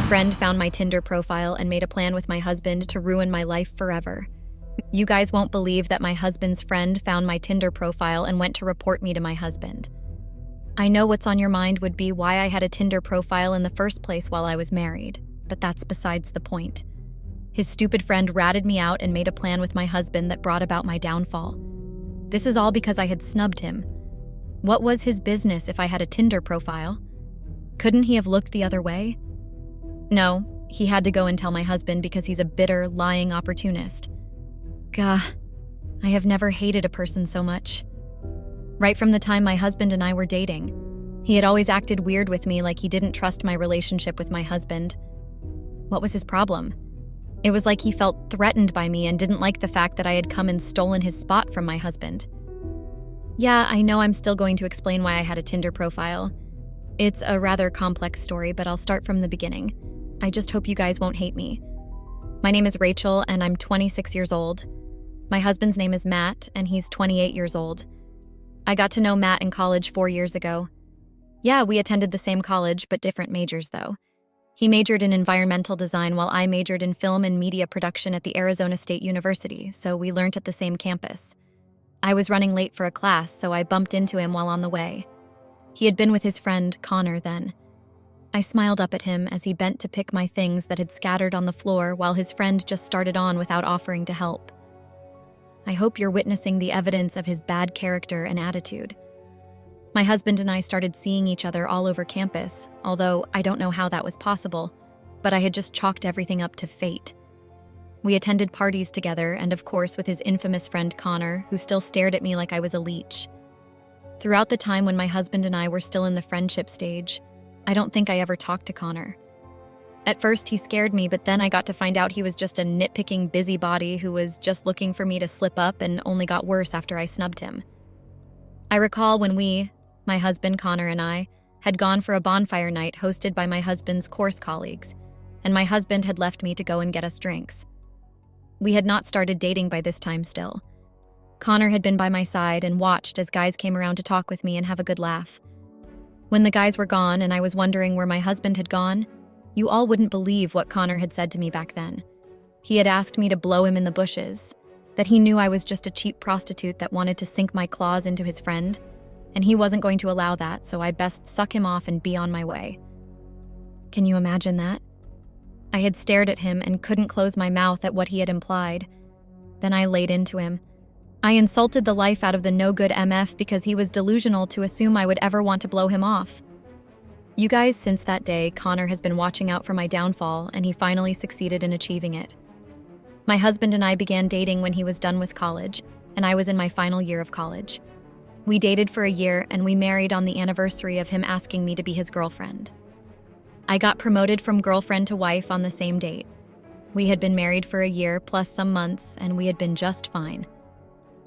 His friend found my Tinder profile and made a plan with my husband to ruin my life forever. You guys won't believe that my husband's friend found my Tinder profile and went to report me to my husband. I know what's on your mind would be why I had a Tinder profile in the first place while I was married, but that's besides the point. His stupid friend ratted me out and made a plan with my husband that brought about my downfall. This is all because I had snubbed him. What was his business if I had a Tinder profile? Couldn't he have looked the other way? No, he had to go and tell my husband because he's a bitter, lying opportunist. Gah, I have never hated a person so much. Right from the time my husband and I were dating, he had always acted weird with me, like he didn't trust my relationship with my husband. What was his problem? It was like he felt threatened by me and didn't like the fact that I had come and stolen his spot from my husband. Yeah, I know I'm still going to explain why I had a Tinder profile. It's a rather complex story, but I'll start from the beginning. I just hope you guys won't hate me. My name is Rachel, and I'm 26 years old. My husband's name is Matt, and he's 28 years old. I got to know Matt in college 4 years ago. Yeah, we attended the same college, but different majors, though. He majored in environmental design while I majored in film and media production at the Arizona State University, so we learned at the same campus. I was running late for a class, so I bumped into him while on the way. He had been with his friend, Connor, then. I smiled up at him as he bent to pick my things that had scattered on the floor while his friend just started on without offering to help. I hope you're witnessing the evidence of his bad character and attitude. My husband and I started seeing each other all over campus, although I don't know how that was possible, but I had just chalked everything up to fate. We attended parties together, and of course with his infamous friend Connor, who still stared at me like I was a leech. Throughout the time when my husband and I were still in the friendship stage, I don't think I ever talked to Connor. At first, he scared me, but then I got to find out he was just a nitpicking busybody who was just looking for me to slip up and only got worse after I snubbed him. I recall when we, my husband Connor and I, had gone for a bonfire night hosted by my husband's course colleagues, and my husband had left me to go and get us drinks. We had not started dating by this time still. Connor had been by my side and watched as guys came around to talk with me and have a good laugh. When the guys were gone and I was wondering where my husband had gone, you all wouldn't believe what Connor had said to me back then. He had asked me to blow him in the bushes, that he knew I was just a cheap prostitute that wanted to sink my claws into his friend, and he wasn't going to allow that, so I best suck him off and be on my way. Can you imagine that? I had stared at him and couldn't close my mouth at what he had implied. Then I laid into him. I insulted the life out of the no-good MF because he was delusional to assume I would ever want to blow him off. You guys, since that day, Connor has been watching out for my downfall, and he finally succeeded in achieving it. My husband and I began dating when he was done with college, and I was in my final year of college. We dated for a year, and we married on the anniversary of him asking me to be his girlfriend. I got promoted from girlfriend to wife on the same date. We had been married for a year plus some months, and we had been just fine.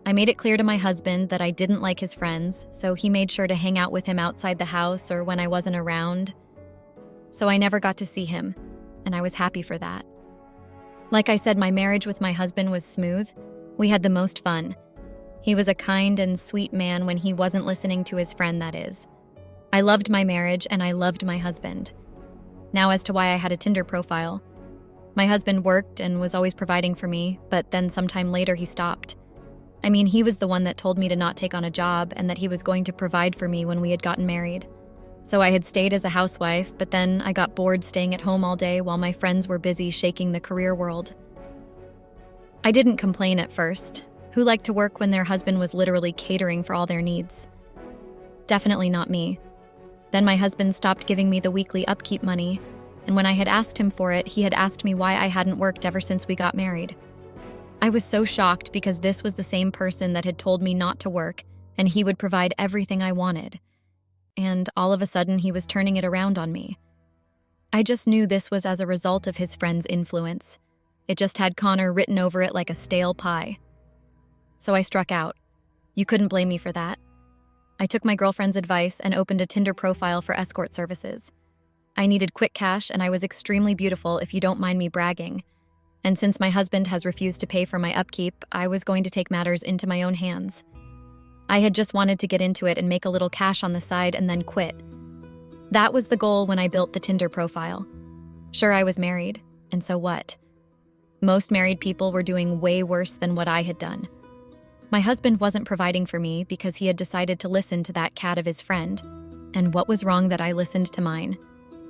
I made it clear to my husband that I didn't like his friends, so he made sure to hang out with him outside the house or when I wasn't around. So I never got to see him, and I was happy for that. Like I said, my marriage with my husband was smooth. We had the most fun. He was a kind and sweet man when he wasn't listening to his friend, that is. I loved my marriage and I loved my husband. Now as to why I had a Tinder profile. My husband worked and was always providing for me, but then sometime later he stopped. I mean, he was the one that told me to not take on a job and that he was going to provide for me when we had gotten married. So I had stayed as a housewife, but then I got bored staying at home all day while my friends were busy shaking the career world. I didn't complain at first. Who liked to work when their husband was literally catering for all their needs? Definitely not me. Then my husband stopped giving me the weekly upkeep money, and when I had asked him for it, he had asked me why I hadn't worked ever since we got married. I was so shocked because this was the same person that had told me not to work, and he would provide everything I wanted. And all of a sudden, he was turning it around on me. I just knew this was as a result of his friend's influence. It just had Connor written over it like a stale pie. So I struck out. You couldn't blame me for that. I took my girlfriend's advice and opened a Tinder profile for escort services. I needed quick cash, and I was extremely beautiful, if you don't mind me bragging. And since my husband has refused to pay for my upkeep, I was going to take matters into my own hands. I had just wanted to get into it and make a little cash on the side and then quit. That was the goal when I built the Tinder profile. Sure, I was married, and so what? Most married people were doing way worse than what I had done. My husband wasn't providing for me because he had decided to listen to that cat of his friend. And what was wrong that I listened to mine?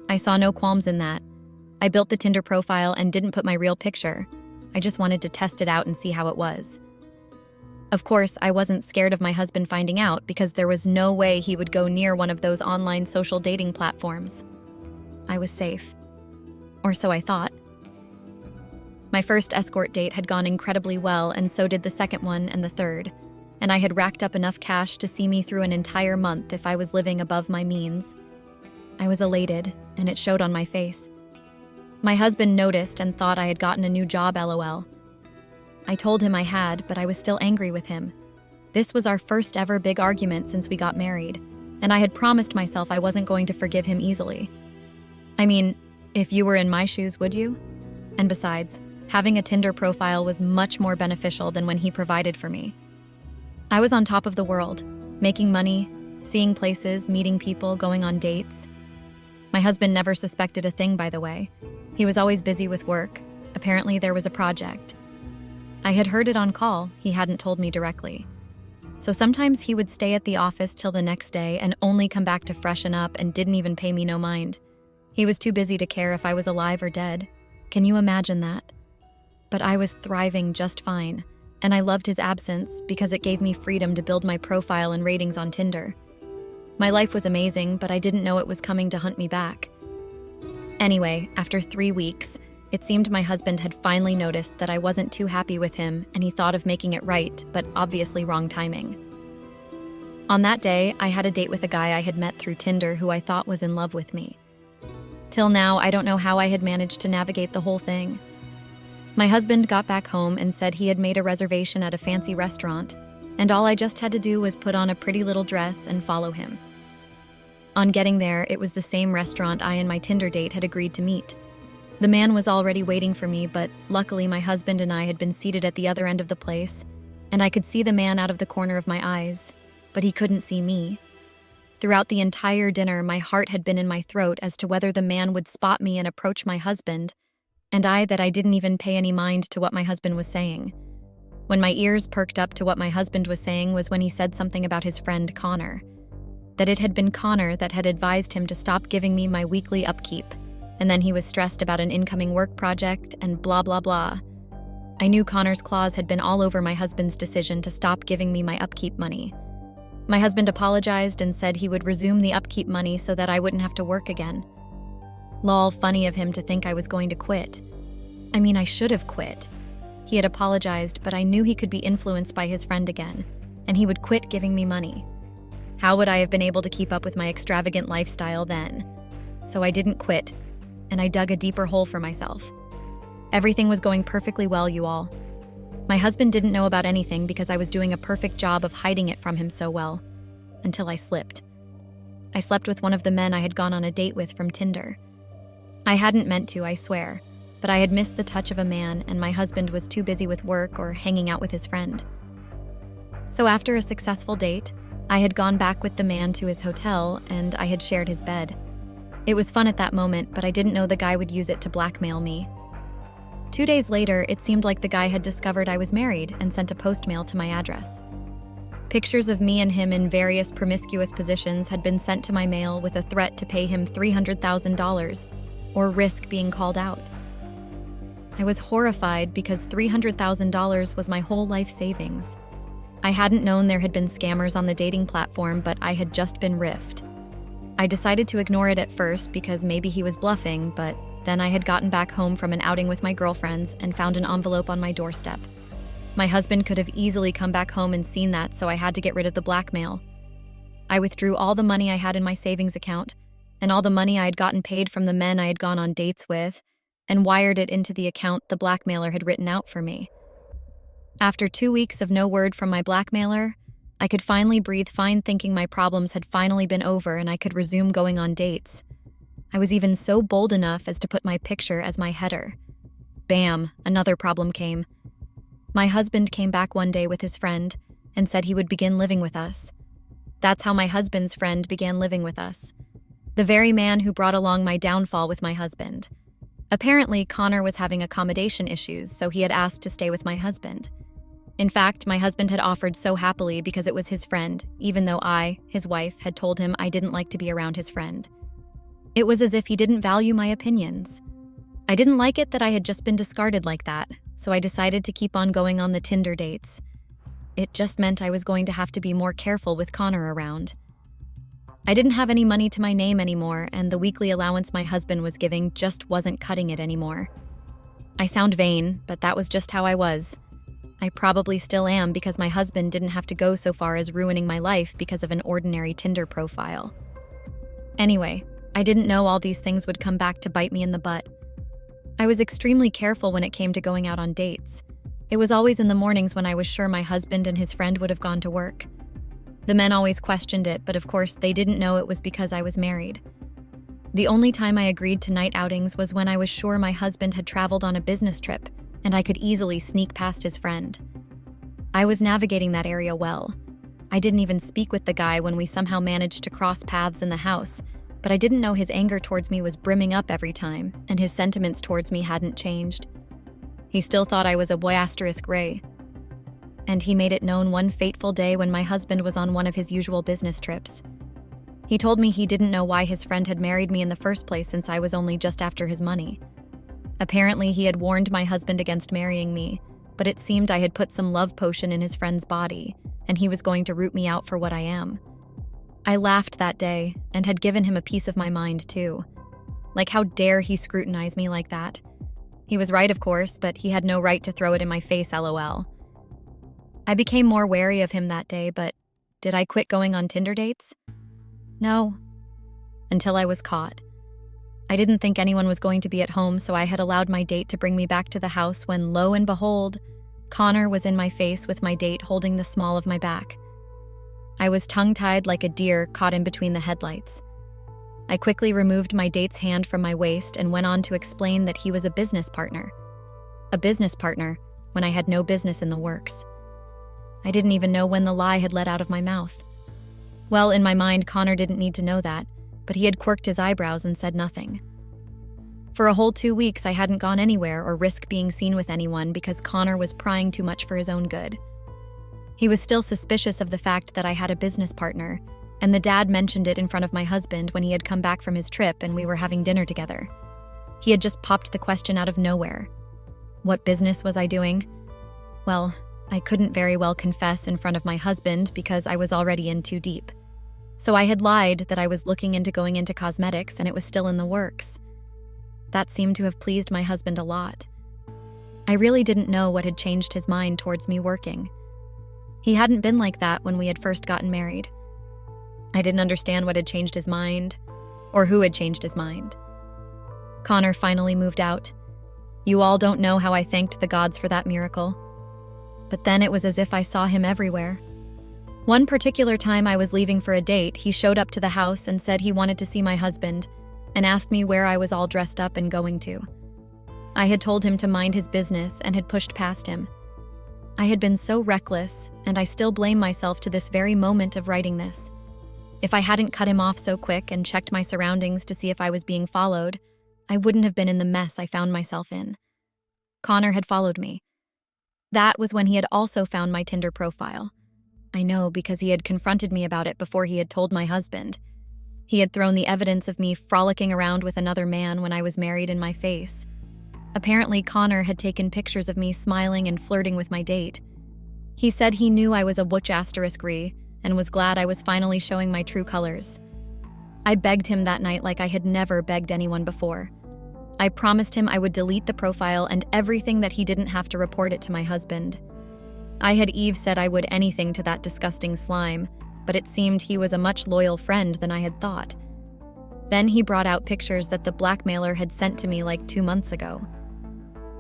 I saw no qualms in that. I built the Tinder profile and didn't put my real picture. I just wanted to test it out and see how it was. Of course, I wasn't scared of my husband finding out because there was no way he would go near one of those online social dating platforms. I was safe. Or so I thought. My first escort date had gone incredibly well, and so did the second one and the third, and I had racked up enough cash to see me through an entire month if I was living above my means. I was elated, and it showed on my face. My husband noticed and thought I had gotten a new job, LOL. I told him I had, but I was still angry with him. This was our first ever big argument since we got married, and I had promised myself I wasn't going to forgive him easily. I mean, if you were in my shoes, would you? And besides, having a Tinder profile was much more beneficial than when he provided for me. I was on top of the world, making money, seeing places, meeting people, going on dates. My husband never suspected a thing, by the way. He was always busy with work. Apparently there was a project. I had heard it on call, he hadn't told me directly. So sometimes he would stay at the office till the next day and only come back to freshen up and didn't even pay me no mind. He was too busy to care if I was alive or dead. Can you imagine that? But I was thriving just fine, and I loved his absence because it gave me freedom to build my profile and ratings on Tinder. My life was amazing, but I didn't know it was coming to hunt me back. Anyway, after 3 weeks, it seemed my husband had finally noticed that I wasn't too happy with him, and he thought of making it right, but obviously wrong timing. On that day, I had a date with a guy I had met through Tinder who I thought was in love with me. Till now, I don't know how I had managed to navigate the whole thing. My husband got back home and said he had made a reservation at a fancy restaurant, and all I just had to do was put on a pretty little dress and follow him. On getting there, it was the same restaurant I and my Tinder date had agreed to meet. The man was already waiting for me, but luckily my husband and I had been seated at the other end of the place, and I could see the man out of the corner of my eyes, but he couldn't see me. Throughout the entire dinner, my heart had been in my throat as to whether the man would spot me and approach my husband, and I didn't even pay any mind to what my husband was saying. When my ears perked up to what my husband was saying was when he said something about his friend Connor. That it had been Connor that had advised him to stop giving me my weekly upkeep, and then he was stressed about an incoming work project and blah blah blah. I knew Connor's claws had been all over my husband's decision to stop giving me my upkeep money. My husband apologized and said he would resume the upkeep money so that I wouldn't have to work again. Lol, funny of him to think I was going to quit. I mean, I should have quit. He had apologized, but I knew he could be influenced by his friend again, and he would quit giving me money. How would I have been able to keep up with my extravagant lifestyle then? So I didn't quit, and I dug a deeper hole for myself. Everything was going perfectly well, you all. My husband didn't know about anything because I was doing a perfect job of hiding it from him so well, until I slipped. I slept with one of the men I had gone on a date with from Tinder. I hadn't meant to, I swear, but I had missed the touch of a man, and my husband was too busy with work or hanging out with his friend. So after a successful date, I had gone back with the man to his hotel, and I had shared his bed. It was fun at that moment, but I didn't know the guy would use it to blackmail me. 2 days later, it seemed like the guy had discovered I was married and sent a postmail to my address. Pictures of me and him in various promiscuous positions had been sent to my mail with a threat to pay him $300,000 or risk being called out. I was horrified because $300,000 was my whole life savings. I hadn't known there had been scammers on the dating platform, but I had just been riffed. I decided to ignore it at first because maybe he was bluffing, but then I had gotten back home from an outing with my girlfriends and found an envelope on my doorstep. My husband could have easily come back home and seen that, so I had to get rid of the blackmail. I withdrew all the money I had in my savings account, and all the money I had gotten paid from the men I had gone on dates with, and wired it into the account the blackmailer had written out for me. After 2 weeks of no word from my blackmailer, I could finally breathe fine thinking my problems had finally been over and I could resume going on dates. I was even so bold enough as to put my picture as my header. Bam, another problem came. My husband came back one day with his friend and said he would begin living with us. That's how my husband's friend began living with us. The very man who brought along my downfall with my husband. Apparently, Connor was having accommodation issues, so he had asked to stay with my husband. In fact, my husband had offered so happily because it was his friend, even though I, his wife, had told him I didn't like to be around his friend. It was as if he didn't value my opinions. I didn't like it that I had just been discarded like that, so I decided to keep on going on the Tinder dates. It just meant I was going to have to be more careful with Connor around. I didn't have any money to my name anymore, and the weekly allowance my husband was giving just wasn't cutting it anymore. I sound vain, but that was just how I was. I probably still am because my husband didn't have to go so far as ruining my life because of an ordinary Tinder profile. Anyway, I didn't know all these things would come back to bite me in the butt. I was extremely careful when it came to going out on dates. It was always in the mornings when I was sure my husband and his friend would have gone to work. The men always questioned it, but of course they didn't know it was because I was married. The only time I agreed to night outings was when I was sure my husband had traveled on a business trip, and I could easily sneak past his friend. I was navigating that area well. I didn't even speak with the guy when we somehow managed to cross paths in the house, but I didn't know his anger towards me was brimming up every time, and his sentiments towards me hadn't changed. He still thought I was a boy *Ray. And he made it known one fateful day when my husband was on one of his usual business trips. He told me he didn't know why his friend had married me in the first place since I was only just after his money. Apparently, he had warned my husband against marrying me, but it seemed I had put some love potion in his friend's body, and he was going to root me out for what I am. I laughed that day, and had given him a piece of my mind too. Like, how dare he scrutinize me like that? He was right, of course, but he had no right to throw it in my face, LOL. I became more wary of him that day, but did I quit going on Tinder dates? No. Until I was caught. I didn't think anyone was going to be at home, so I had allowed my date to bring me back to the house when, lo and behold, Connor was in my face with my date holding the small of my back. I was tongue-tied like a deer caught in between the headlights. I quickly removed my date's hand from my waist and went on to explain that he was a business partner. A business partner when I had no business in the works. I didn't even know when the lie had let out of my mouth. Well, in my mind, Connor didn't need to know that, but he had quirked his eyebrows and said nothing. For a whole 2 weeks, I hadn't gone anywhere or risked being seen with anyone because Connor was prying too much for his own good. He was still suspicious of the fact that I had a business partner, and the dad mentioned it in front of my husband when he had come back from his trip and we were having dinner together. He had just popped the question out of nowhere. What business was I doing? Well, I couldn't very well confess in front of my husband because I was already in too deep. So I had lied that I was looking into going into cosmetics and it was still in the works. That seemed to have pleased my husband a lot. I really didn't know what had changed his mind towards me working. He hadn't been like that when we had first gotten married. I didn't understand what had changed his mind, or who had changed his mind. Connor finally moved out. You all don't know how I thanked the gods for that miracle. But then it was as if I saw him everywhere. One particular time I was leaving for a date, he showed up to the house and said he wanted to see my husband, and asked me where I was all dressed up and going to. I had told him to mind his business and had pushed past him. I had been so reckless, and I still blame myself to this very moment of writing this. If I hadn't cut him off so quick and checked my surroundings to see if I was being followed, I wouldn't have been in the mess I found myself in. Connor had followed me. That was when he had also found my Tinder profile. I know because he had confronted me about it before he had told my husband. He had thrown the evidence of me frolicking around with another man when I was married in my face. Apparently, Connor had taken pictures of me smiling and flirting with my date. He said he knew I was a ***, and was glad I was finally showing my true colors. I begged him that night like I had never begged anyone before. I promised him I would delete the profile and everything that he didn't have to report it to my husband. I had said I would anything to that disgusting slime, but it seemed he was a much loyal friend than I had thought. Then he brought out pictures that the blackmailer had sent to me like 2 months ago.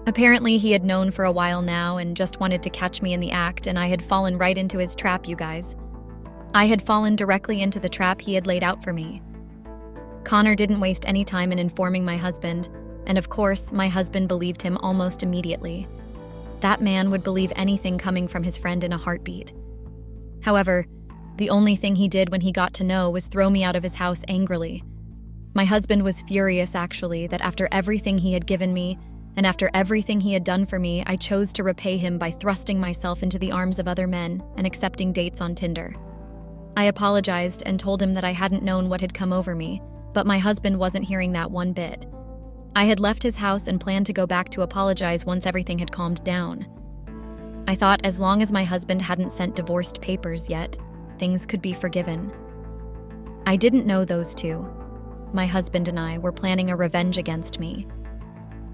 Apparently, he had known for a while now and just wanted to catch me in the act, and I had fallen right into his trap, you guys. I had fallen directly into the trap he had laid out for me. Connor didn't waste any time in informing my husband, and of course, my husband believed him almost immediately. That man would believe anything coming from his friend in a heartbeat. However, the only thing he did when he got to know was throw me out of his house angrily. My husband was furious, actually, that after everything he had given me and after everything he had done for me, I chose to repay him by thrusting myself into the arms of other men and accepting dates on Tinder. I apologized and told him that I hadn't known what had come over me, but my husband wasn't hearing that one bit. I had left his house and planned to go back to apologize once everything had calmed down. I thought as long as my husband hadn't sent divorced papers yet, things could be forgiven. I didn't know those two. My husband and I were planning a revenge against me.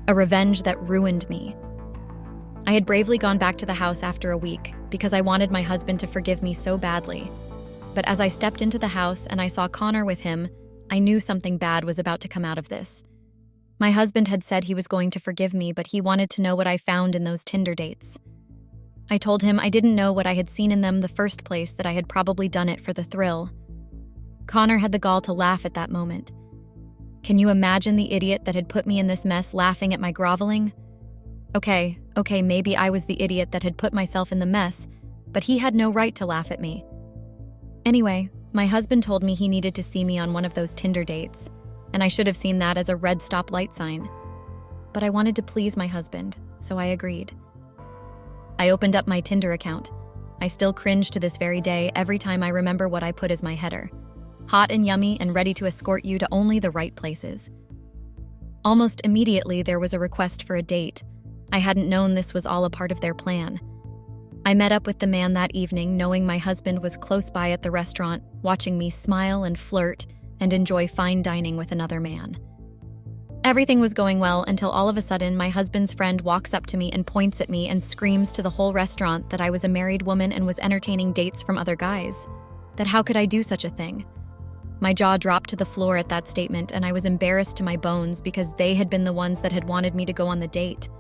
A revenge that ruined me. I had bravely gone back to the house after a week because I wanted my husband to forgive me so badly. But as I stepped into the house and I saw Connor with him, I knew something bad was about to come out of this. My husband had said he was going to forgive me, but he wanted to know what I found in those Tinder dates. I told him I didn't know what I had seen in them the first place, that I had probably done it for the thrill. Connor had the gall to laugh at that moment. Can you imagine the idiot that had put me in this mess laughing at my groveling? Okay, maybe I was the idiot that had put myself in the mess, but he had no right to laugh at me. Anyway, my husband told me he needed to see me on one of those Tinder dates, and I should have seen that as a red stoplight sign. But I wanted to please my husband, so I agreed. I opened up my Tinder account. I still cringe to this very day every time I remember what I put as my header. Hot and yummy and ready to escort you to only the right places. Almost immediately, there was a request for a date. I hadn't known this was all a part of their plan. I met up with the man that evening, knowing my husband was close by at the restaurant, watching me smile and flirt and enjoy fine dining with another man. Everything was going well until all of a sudden my husband's friend walks up to me and points at me and screams to the whole restaurant that I was a married woman and was entertaining dates from other guys. That how could I do such a thing? My jaw dropped to the floor at that statement, and I was embarrassed to my bones because they had been the ones that had wanted me to go on the date.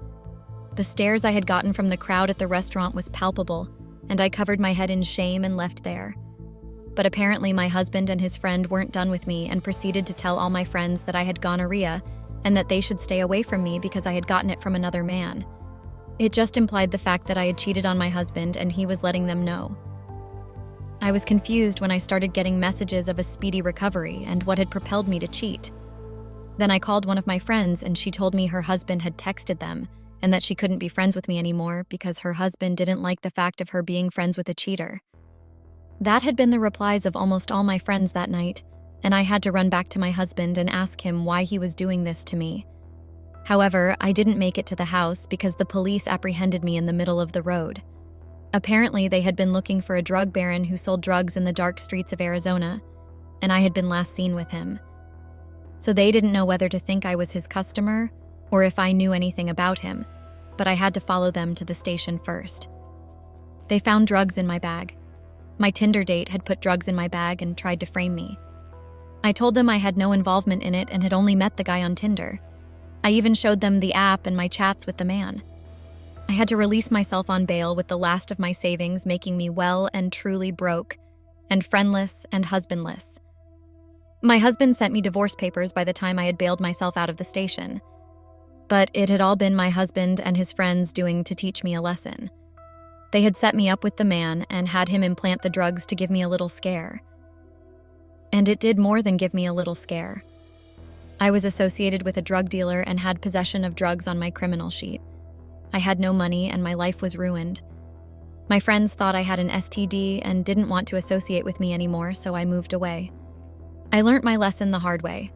The stares I had gotten from the crowd at the restaurant was palpable, and I covered my head in shame and left there. But apparently my husband and his friend weren't done with me and proceeded to tell all my friends that I had gonorrhea and that they should stay away from me because I had gotten it from another man. It just implied the fact that I had cheated on my husband, and he was letting them know. I was confused when I started getting messages of a speedy recovery and what had propelled me to cheat. Then I called one of my friends, and she told me her husband had texted them and that she couldn't be friends with me anymore because her husband didn't like the fact of her being friends with a cheater. That had been the replies of almost all my friends that night, and I had to run back to my husband and ask him why he was doing this to me. However, I didn't make it to the house because the police apprehended me in the middle of the road. Apparently, they had been looking for a drug baron who sold drugs in the dark streets of Arizona, and I had been last seen with him. So they didn't know whether to think I was his customer or if I knew anything about him, but I had to follow them to the station first. They found drugs in my bag. My Tinder date had put drugs in my bag and tried to frame me. I told them I had no involvement in it and had only met the guy on Tinder. I even showed them the app and my chats with the man. I had to release myself on bail with the last of my savings, making me well and truly broke, and friendless and husbandless. My husband sent me divorce papers by the time I had bailed myself out of the station. But it had all been my husband and his friends doing to teach me a lesson. They had set me up with the man and had him implant the drugs to give me a little scare. And it did more than give me a little scare. I was associated with a drug dealer and had possession of drugs on my criminal sheet. I had no money and my life was ruined. My friends thought I had an STD and didn't want to associate with me anymore, so I moved away. I learned my lesson the hard way.